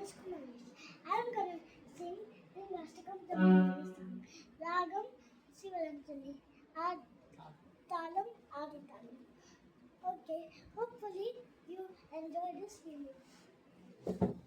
This Kumaresh. I'm gonna sing the Mastakam Tamil song. Ragam Sivalanjali. Talam Aditalam. Okay, hopefully you enjoy this video.